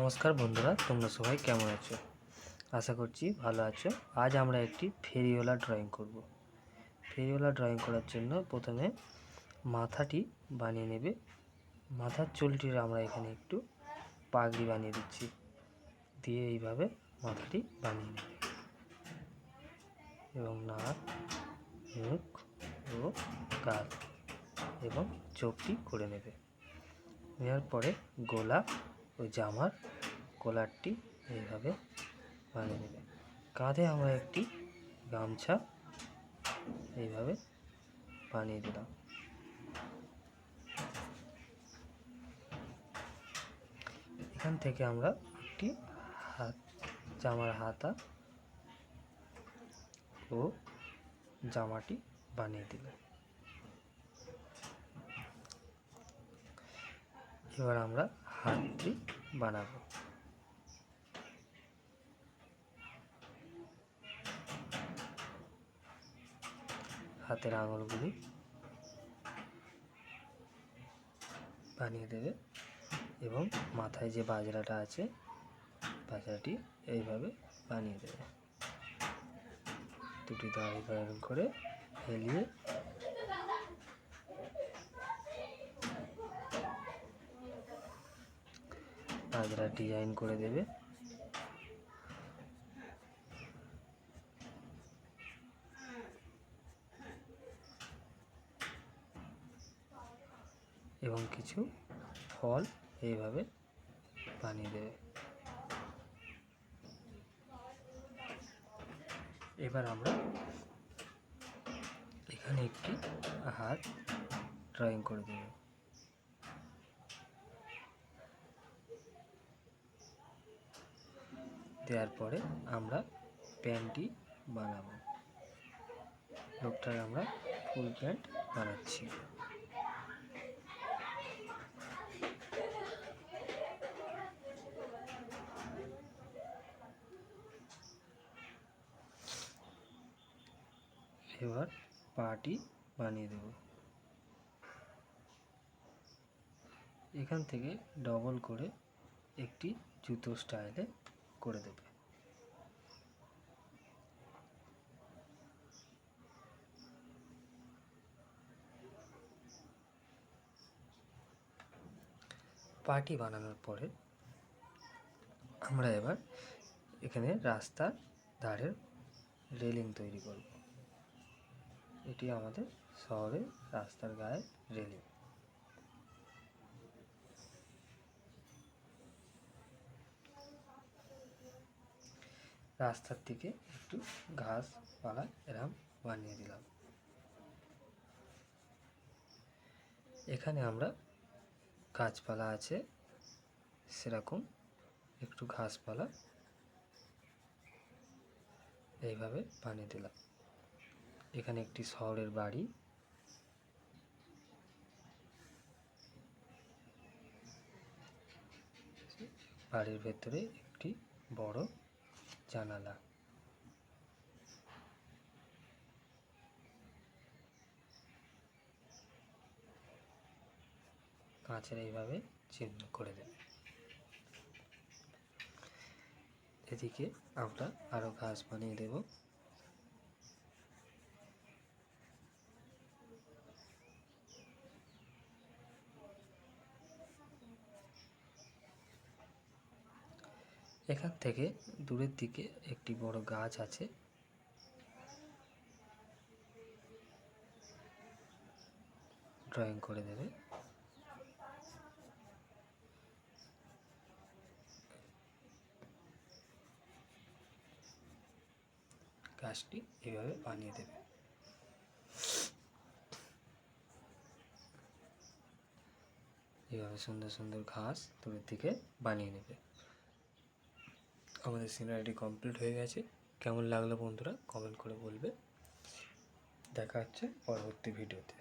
নমস্কার বন্ধুরা, তোমরা সবাই কেমন আছো? আশা করছি ভালো আছো। আজ আমরা একটি ফেরিওয়ালা ড্রয়িং করব। ফেরিওয়ালা ড্রয়িং করার জন্য প্রথমে মাথাটি বানিয়ে নেবে। মাথার চুলটির আমরা এখানে একটু পাগড়ি বানিয়ে দিচ্ছি, দিয়ে এইভাবে মাথাটি বানিয়ে নেবে এবং নাক, মুখ ও গাল এবং চোখটি করে নেবে। নেওয়ার পরে গলা ও জামার কলারটি এইভাবে বানিয়ে নেবে। কাঁধে আমরা একটি গামছা এইভাবে বানিয়ে দিলাম। এখান থেকে আমরা একটি জামার হাতা ও জামাটি বানিয়ে দিলাম। এবার আমরা হাতটি বানাবো। হাতের আঙুলগুলি বানিয়ে দেবে এবং মাথায় যে বাজরাটা আছে বাজরাটি এইভাবে বানিয়ে দেবে। দুটি দাঁড়ি করে হেলিয়ে বাজরা ডিজাইন করে দেবে। এবং কিছু ফল এইভাবে বানিয়ে দেবে। এবার আমরা এখানে একটি হাত ড্রয়িং করে দেব। দেওয়ার পরে আমরা প্যান্টটি বানাবো। লোকটার আমরা ফুল প্যান্ট বানাচ্ছি। এবার পাটি বানিয়ে দেব। এখান থেকে ডবল করে একটি জুতো স্টাইলে করে দেবে। পাটি বানানোর পরে আমরা এবার এখানে রাস্তার ধারের রেলিং তৈরি করব। এটি আমাদের শহরের রাস্তার গায়ে রেলিং। রাস্তার দিকে একটু ঘাসপালা এরম বানিয়ে দিলাম। এখানে আমরা গাছপালা আছে সেরকম একটু ঘাসপালা এইভাবে বানিয়ে দিলাম। এখানে একটি শহরের বাড়ি, বাড়ির ভেতরে একটি বড় জানালা। কাঁচের এইভাবে চিহ্ন করে দেবে। এদিকে আমরা আরো ঘাস বানিয়ে দেব। এখান থেকে দূরের দিকে একটি বড় গাছ আছে, ড্রয়িং করে দেবে। গাছটি এভাবে বানিয়ে দেবে। এভাবে সুন্দর সুন্দর ঘাস দূরের দিকে বানিয়ে নেবে। আমাদের সিনারিটি কমপ্লিট হয়ে গেছে। কেমন লাগলো বন্ধুরা কমেন্ট করে বলবে। দেখা হচ্ছে পরবর্তী ভিডিওতে।